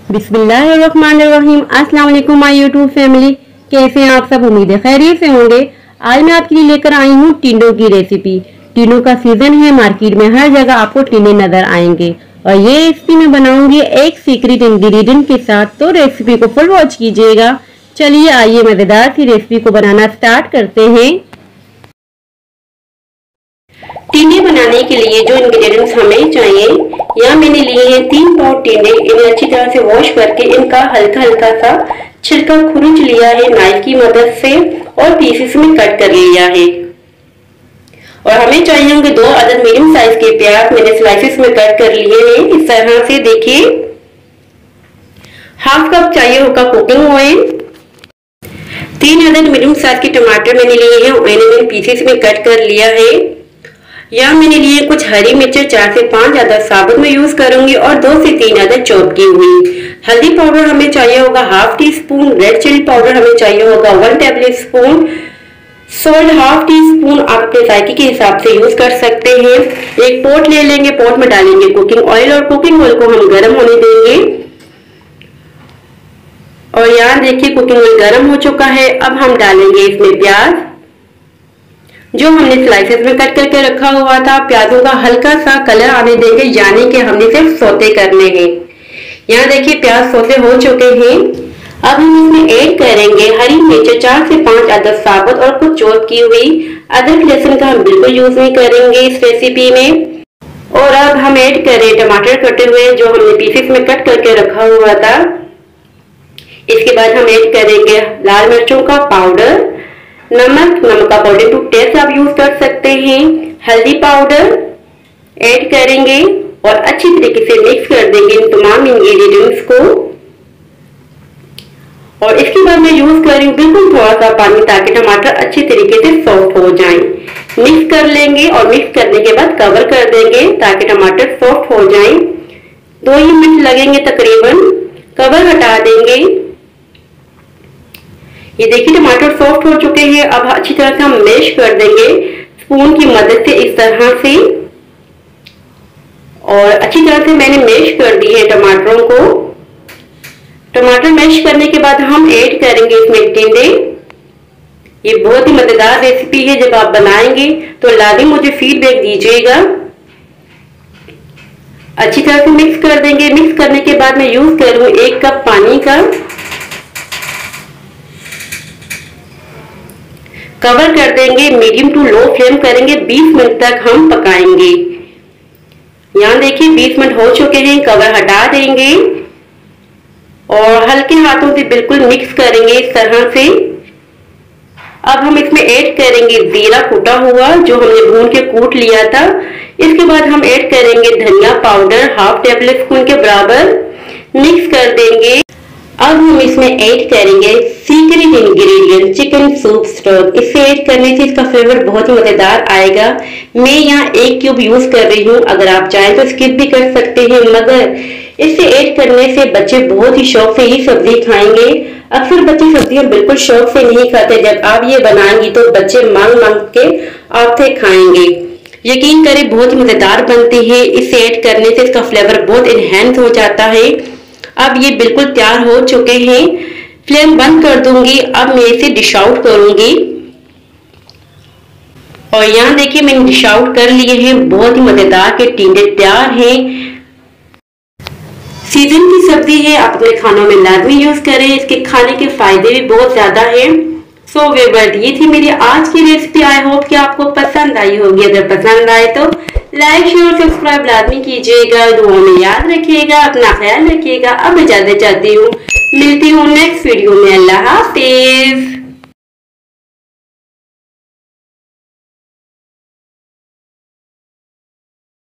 बिस्मिल्लाहिर्रहमानिर्रहीम। अस्सलाम वालेकुम माय यूट्यूब फैमिली, कैसे हैं आप सब? उम्मीद है खैरियत से होंगे। आज मैं आपके लिए लेकर आई हूँ टिंडों की रेसिपी। टिंडों का सीजन है, मार्केट में हर जगह आपको टिंडे नजर आएंगे और ये रेसिपी मैं बनाऊंगी एक सीक्रेट इंग्रेडिएंट के साथ, तो रेसिपी को फुल वॉच कीजिएगा। चलिए आइए मजेदार सी रेसिपी को बनाना स्टार्ट करते हैं। टिंडे बनाने के लिए जो इंग्रेडिएंट्स हमें चाहिए, यहाँ मैंने लिए हैं 3 पाव टिंडे। इन्हें अच्छी तरह से वॉश करके इनका हल्का हल्का सा छिलका खुरुच लिया है नाइफ की मदद से और पीसेस में कट कर लिया है। और हमें चाहिए होंगे 2 अदद मीडियम साइज के प्याज, मैंने स्लाइसेस में कट कर लिए हैं इस तरह से। देखिए, हाफ कप चाहिए होगा कुकिंग ऑयल। 3 अदद मीडियम साइज के टमाटर मैंने लिए हैं, मैंने पीसेस में कट कर लिया है। यहाँ मैंने लिए कुछ हरी मिर्चें 4 से 5 अदद साबुत में यूज करूंगी और 2 से 3 अदद चॉप की हुई। हल्दी पाउडर हमें चाहिए होगा half teaspoon. Red chilli powder हमें चाहिए होगा 1 tablespoon. Salt half teaspoon आप अपने जायके के हिसाब से यूज कर सकते हैं। एक पॉट ले लेंगे, पॉट में डालेंगे कुकिंग ऑयल और कुकिंग ऑयल को हम गर्म होने देंगे। और यहाँ देखिए कुकिंग ऑयल गर्म हो चुका है। अब हम डालेंगे इसमें प्याज जो हमने स्लाइसेस में कट करके रखा हुआ था। प्याजों का हल्का सा कलर आने देंगे, यानी कि हमने सिर्फ सौते करने हैं। यहाँ देखिए प्याज सौते हो चुके हैं। अब हम इसमें ऐड करेंगे हरी मिर्च 4 से 5 अदद साबुत और कुछ चॉप की हुई। अदरक लहसुन का हम बिल्कुल यूज नहीं करेंगे इस रेसिपी में। और अब हम ऐड करें टमाटर कटे हुए जो हमने पीसेस में कट करके रखा हुआ था। इसके बाद हम ऐड करेंगे लाल मिर्चों का पाउडर, नमक का पाउडर टू टेस्ट आप यूज कर सकते हैं, हल्दी पाउडर ऐड करेंगे और अच्छी तरीके से मिक्स कर देंगे इन तमाम इंग्रेडिएंट्स को। और इसके बाद मैं यूज कर रही हूँ बिल्कुल थोड़ा सा पानी ताकि टमाटर अच्छी तरीके से सॉफ्ट हो जाएं। मिक्स कर लेंगे और मिक्स करने के बाद कवर कर देंगे ताकि टमाटर सॉफ्ट हो जाएं। 2 ही मिनट लगेंगे तकरीबन। कवर हटा देंगे। ये देखिए टमाटर सॉफ्ट हो चुके हैं। अब अच्छी तरह से हम मैश कर देंगे स्पून की मदद से इस तरह से। और अच्छी तरह से मैंने मैश कर दी है टमाटरों को। टमाटर मैश करने के बाद हम ऐड करेंगे इसमें टिंडे। ये बहुत ही मजेदार रेसिपी है, जब आप बनाएंगे तो लाजिम मुझे फीडबैक दीजिएगा। अच्छी तरह से मिक्स कर देंगे। मिक्स करने के बाद मैं यूज करूंगी 1 कप पानी का। कवर कर देंगे, मीडियम टू लो फ्लेम करेंगे, 20 मिनट तक हम पकाएंगे। यहाँ देखिए 20 मिनट हो चुके हैं। कवर हटा देंगे और हल्के हाथों से बिल्कुल मिक्स करेंगे इस तरह से। अब हम इसमें ऐड करेंगे जीरा कूटा हुआ जो हमने भून के कूट लिया था। इसके बाद हम ऐड करेंगे धनिया पाउडर हाफ टेबल स्पून के बराबर। मिक्स कर देंगे। अब हम इसमें ऐड करेंगे secret ingredient chicken soup stock. इसे ऐड करने से इसका फ्लेवर बहुत ही मजेदार आएगा। मैं यहाँ 1 क्यूब यूज कर रही हूँ, अगर आप चाहें तो स्किप भी कर सकते हैं, मगर इसे ऐड करने से बच्चे बहुत ही शौक से ही सब्जी खाएंगे। अक्सर बच्चे सब्जियां बिल्कुल शौक से नहीं खाते, जब आप ये बनाएंगी तो बच्चे मांग मांग के आपसे खाएंगे। यकीन करें बहुत ही मजेदार बनती है। इसे ऐड करने से इसका फ्लेवर बहुत इनहेंस हो जाता है। अब ये बिल्कुल तैयार हो चुके हैं। फ्लेम बंद कर दूंगी। अब मैं इसे डिश आउट करूंगी। और यहाँ देखिए मैंने डिश आउट कर लिए हैं। बहुत ही मजेदार के टिंडे तैयार हैं। सीजन की सब्जी है, आप अपने खानों में लाजमी यूज करें। इसके खाने के फायदे भी बहुत ज्यादा हैं। सो व्यूअर्स, ये थी मेरी आज की रेसिपी। आई होप कि आपको पसंद आई होगी। अगर पसंद आए तो लाइक शेयर सब्सक्राइब लाजमी कीजिएगा। दुआओं में याद रखिएगा, अपना ख्याल रखिएगा। अब इजाजत चाहती हूँ, मिलती हूँ नेक्स्ट वीडियो में। अल्लाह हाफिज।